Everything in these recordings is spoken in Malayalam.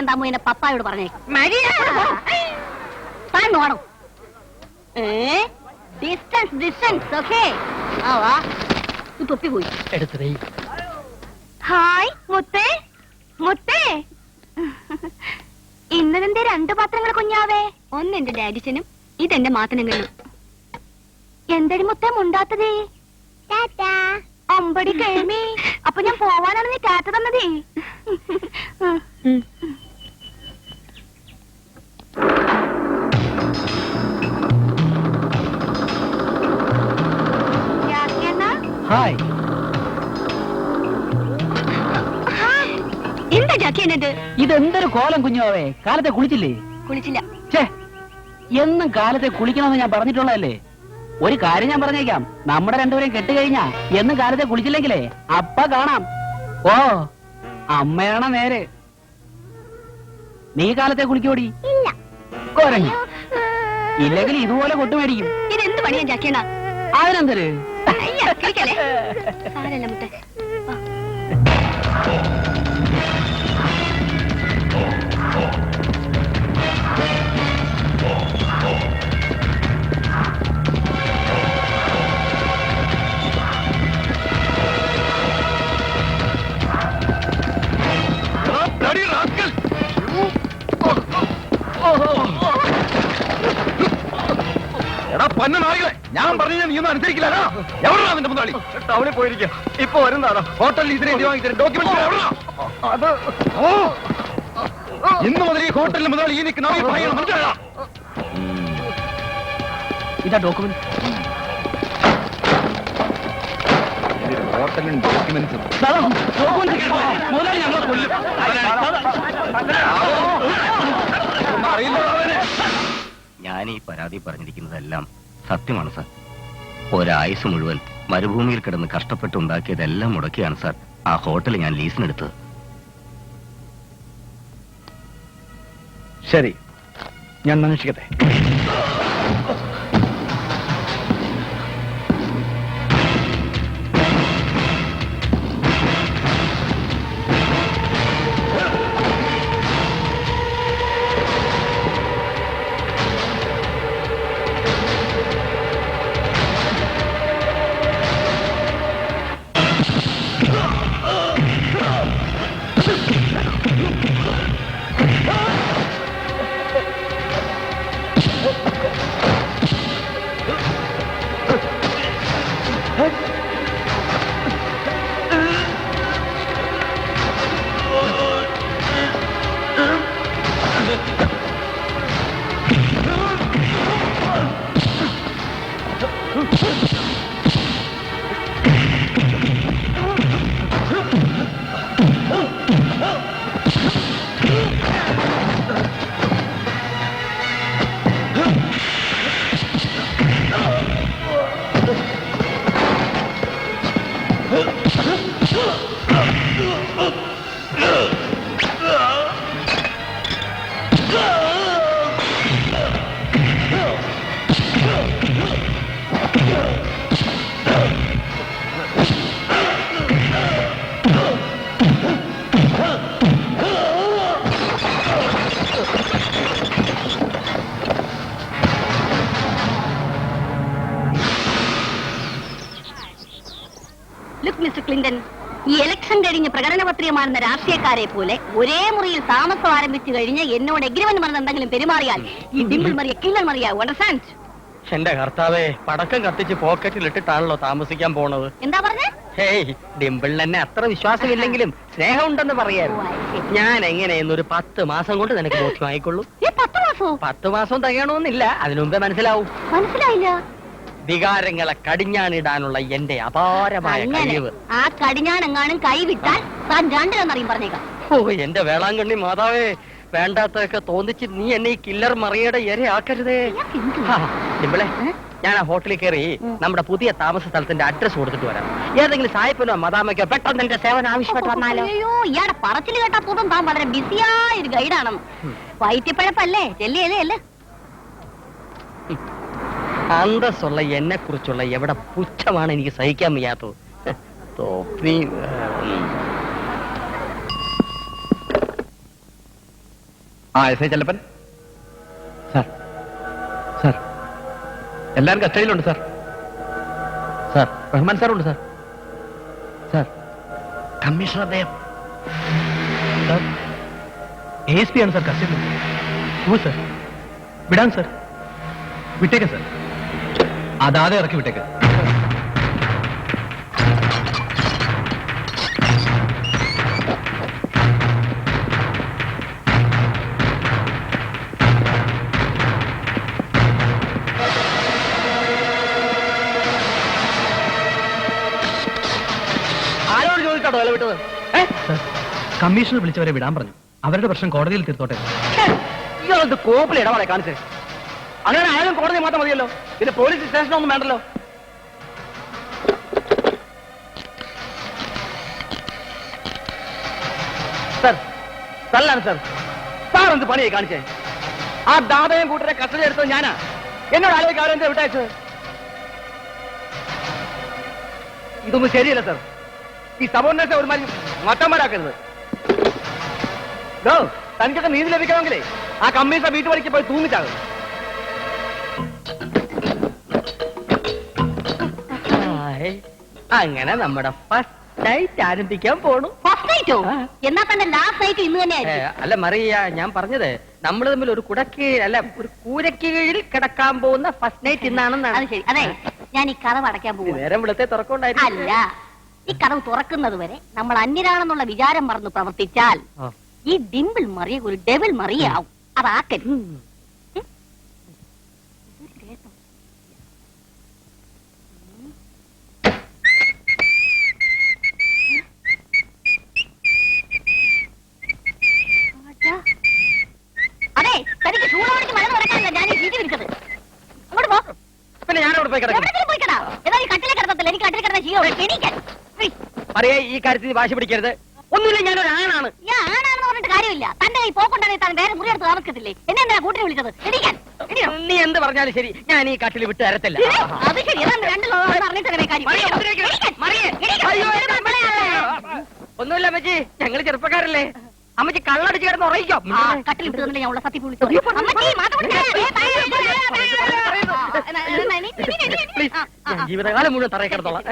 എന്താ പപ്പായോട് പറഞ്ഞേ വേണം. Distance distance okay. ആ വാ തൊപ്പി പോയി എടുത്തേ. ഹായ് മുത്തേ മുത്തേ. ഇന്നതെന്റെ 2 പാത്രങ്ങൾ കുഞ്ഞാവേ? ഒന്ന് എന്റെ ഡാഡിച്ചനും ഇതെന്റെ മാത്തനങ്ങളും. എന്തടി മുത്തേ മുണ്ടാത്തതേ? അമ്പടി കേമി. അപ്പൊ ഞാൻ പോവാനാണ് നീ ടാറ്റ തന്നതേ. ഹായ്. എന്താ ജാക്കിയത്? ഇതെന്തൊരു കോലം കുഞ്ഞാവേ. കാലത്തെ കുളിച്ചില്ലേ? കുളിച്ചില്ല. എന്നും കാലത്തെ കുളിക്കണമെന്ന് ഞാൻ പറഞ്ഞിട്ടുള്ളതല്ലേ. ഒരു കാര്യം ഞാൻ പറഞ്ഞേക്കാം, നമ്മുടെ രണ്ടുപേരെയും കെട്ടുകഴിഞ്ഞാ എന്നും കാലത്തെ കുളിച്ചില്ലെങ്കിലേ അപ്പ കാണാം. ഓ അമ്മയാണ് നേരെ. നീ കാലത്തെ കുളിക്കോടി? കൊരഞ്ഞു ഇല്ലെങ്കിൽ ഇതുപോലെ കൊട്ടുമേടിക്കും. ഇതെന്ത് പണിയാ ജാക്കിയണ്ണ? അതിനെന്തര്? ഞാൻ പറഞ്ഞു നീ ഒന്നും അനുസരിക്കില്ല. എവിടെയാ നിന്റെ മുതലാളി? ടൗണിൽ പോയിരിക്കും. ഇപ്പൊ വരുന്നതാണോ? ഹോട്ടലിൽ ഇതിനെ വാങ്ങിത്തരും ഡോക്യുമെന്റ്. അത് ഇന്ന് മുതൽ ഈ ഹോട്ടലിൽ മുതലാളി ഈ നിൽക്കുന്ന മനസ്സിലായോ? ഇതാ ഡോക്യുമെന്റ്. ഹോട്ടലിനും ഡോക്യുമെന്റ്സും ഞാൻ ഈ പരാതി പറഞ്ഞിരിക്കുന്നതെല്ലാം സത്യമാണ് സാർ. ഒരായുസ് മുഴുവൻ മരുഭൂമിയിൽ കിടന്ന് കഷ്ടപ്പെട്ടുണ്ടാക്കിയതെല്ലാം മുടക്കിയാണ് സാർ ആ ഹോട്ടൽ ഞാൻ ലീസിനെടുത്തത്. ശരി, ഞാൻ അന്വേഷിക്കട്ടെ. ഈ ഇലക്ഷൻ കഴിഞ്ഞ് പ്രകടന പത്രികമാണെന്ന രാഷ്ട്രീയക്കാരെ പോലെ ഒരേ മുറിയിൽ താമസം ആരംഭിച്ചു കഴിഞ്ഞ് എന്നോട് എഗ്രിമെന്റ് പറഞ്ഞ എന്തെങ്കിലും പെരുമാറിയാൽ ഈ ഡിംപിൾ മറിയ കില്ലർ മറിയ അണ്ടർസ്റ്റാൻഡ്? എന്റെ കർത്താവേ, പടക്കം കത്തിച്ച് പോക്കറ്റിൽ ഇട്ടിട്ടാണല്ലോ താമസിക്കാൻ പോണത്. എന്താ പറഞ്ഞേ? ഹേയ്, ഡിംപിളിന് എന്നെ അത്ര വിശ്വാസമില്ലെങ്കിലും സ്നേഹമുണ്ടെന്ന് പറയായിരുന്നു. ഞാൻ എങ്ങനെയെന്നൊരു 10 മാസം കൊണ്ട് നിനക്ക് ബോധ്യമായിക്കൊള്ളൂ. 10 മാസം തികയണമെന്നില്ല, അതിനു മുമ്പേ മനസ്സിലാവും. മനസ്സിലായില്ല. വികാരങ്ങളെ കടിഞ്ഞാണിടാനുള്ള എന്റെ അപാരമായ കഴിവ്. ആ കടിഞ്ഞാണെങ്ങാനും കൈവിട്ടാൽ താൻ രണ്ടിലെന്നറിയും പറഞ്ഞേക്കാം. ഓ എന്റെ വേളാങ്കണ്ണി മാതാവേ, വേണ്ടാത്തൊക്കെ തോന്നിച്ച് നീ എന്നെ ഈ കില്ലർ മറിയുടെ ഇരയാക്കരുതേ. ഡിംപിളെ, ഞാൻ ആ ഹോട്ടലിൽ കയറി നമ്മുടെ പുതിയ താമസ സ്ഥലത്തിന്റെ അഡ്രസ് കൊടുത്തിട്ട് വരാം. ഏതെങ്കിലും സായിപ്പനോ മദാമയ്ക്കോ പെട്ടെന്ന് എന്റെ സേവനം ആവശ്യപ്പെട്ട് വന്നാലോ? അയ്യോ, ഇയാടെ പറച്ചിൽ കേട്ടാ തോന്നും താൻ വളരെ ബിസിയായ ഒരു ഗൈഡാണെന്ന്. വയറ്റിപ്പഴപ്പല്ലേ? ചെല്ലിയല്ലേ അല്ലേ? അന്തസ്സുള്ള എന്നെ കുറിച്ചുള്ള എവിടെ പുച്ഛമാണ് എനിക്ക് സഹിക്കാൻ വയ്യാത്തത്. തോപ്പി S I Chellappan sir sir എല്ലാവരും കസ്റ്റഡിയിലുണ്ട് സാർ സാർ റഹ്മാൻ സാർ ഉണ്ട് സാർ സാർ കമ്മീഷണർ അദ്ദേഹം സാർ ASP ആണ് സാർ കസ്റ്റഡിയിൽ ഓ സാർ വിടാം സാർ വിട്ടേക്കാം സാർ അതാതെ ഇറക്കി വിട്ടേക്കാം ആരോട് ചോദിക്കാട്ടോ വില വിട്ടത്? സാർ കമ്മീഷണർ വിളിച്ചവരെ വിടാൻ പറഞ്ഞു അവരുടെ പ്രശ്നം കോടതിയിൽ തീർത്തോട്ടെ ഇയാളത് കോപ്പിൽ ഇടപാടെ കാണിച്ചത്. അങ്ങനെ ആരും കോടതി മാത്രം മതിയല്ലോ, പിന്നെ പോലീസ് സ്റ്റേഷനൊന്നും വേണ്ടല്ലോ. Sir തല്ലാണ് sir. സാർ എന്ത് പണിയായി കാണിച്ചേ? ആ ദാതയും കൂട്ടരെ കസ്റ്റഡി എടുത്തത് ഞാനാ. എന്നോട് ആലോചിക്കാൻ അവരെന്താ വിട്ടയച്ചത്? ഇതൊന്നും ശരിയല്ല സാർ. ഈ സബോർഡിനേഷൻ ഒരുമാതിരി മട്ടന്മാരാക്കരുത്. തനിക്കൊക്കെ നീതി ലഭിക്കണമെങ്കിലേ ആ കമ്മീഷണർ വീട്ടുപടിക്ക് പോയി തൂങ്ങിച്ചാകും. അങ്ങനെ നമ്മുടെ ഫസ്റ്റ് നൈറ്റ് ആരംഭിക്കാൻ പോണു. ഫസ്റ്റ് നൈറ്റോ? എന്നാ തന്നെ ലാസ്റ്റ് നൈറ്റ് ഇന്ന് തന്നെ അല്ല മറിയ, ഞാൻ പറഞ്ഞത് നമ്മൾ തമ്മിൽ ഒരു ഒരു കൂരക്കീഴിൽ കിടക്കാൻ പോകുന്ന ഫസ്റ്റ് നൈറ്റ് ഇന്നാണെന്നാണ്. അത് ശരി. അതെ, ഞാൻ ഈ കഥ അടയ്ക്കാൻ പോകും. നേരം വെളുത്തെ തുറക്കൊണ്ടായിരുന്നു. അല്ല, ഈ കഥ തുറക്കുന്നത് വരെ നമ്മൾ അന്യരാണെന്നുള്ള വിചാരം മറന്ന് പ്രവർത്തിച്ചാൽ ഈ ഡിംപിൾ മറിയ ഒരു ഡെവിൾ മറിയാവും. അതാക്കരുത്. അതെ, തനിക്ക് ചൂടോടിക്ക് മഴ തുറക്കാനല്ല ഞാൻ ഈ സീറ്റ് വിളിച്ചത്. അങ്ങോട്ട് പോ. പിന്നെ ഞാനവിടെ പോയി കിടക്കും. എവിടെയെങ്കിലും പോയി കിട. ഏതായാലും കട്ടിലെ കിടത്തത്തില്ല. എനിക്ക് കട്ടിലെ കിടന്ന ചെയ്യോ എണീക്കാൻ. മറിയ, ഈ കാര്യത്തിൽ വാശി പിടിക്കരുത്. ഒന്നുമില്ല, ഞാനൊരു ആണാണ്. ഞാൻ ആണാണെന്ന് പറഞ്ഞിട്ട് കാര്യമില്ല. തന്റെ ഈ പോക്കുണ്ടാണെങ്കിൽ താൻ വേറെ മുറിയെടുത്ത് താമസിക്കത്തില്ലേ? എന്നെ എന്തിനാ കൂട്ടിനെ വിളിച്ചത്? എണീക്കാൻ. നീ എന്ത് പറഞ്ഞാലും ശരി, ഞാൻ ഈ കാട്ടിൽ വിട്ട് തരത്തില്ല. അത് ശരി. ഏതാണ്ട് രണ്ട് ലോകം അറിഞ്ഞിട്ടല്ലേ കാര്യം. ഒന്നുമില്ല അമ്മച്ചി, ഞങ്ങള് ചെറുപ്പക്കാരല്ലേ. അമ്മച്ചി കള്ളടിച്ച് കിടന്ന് ഉറയിക്കോ. കട്ടിൽ വിട്ടു തന്നെ ഞാൻ ഉള്ള സത്യം വിളിച്ചു. ജീവിതകാലം മുഴുവൻ തറയെ കിടന്നോളാം.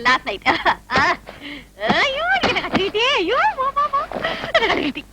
Last night. അയ്യോ, കട്ടി കിട്ടി. അയ്യോ, കിട്ടി.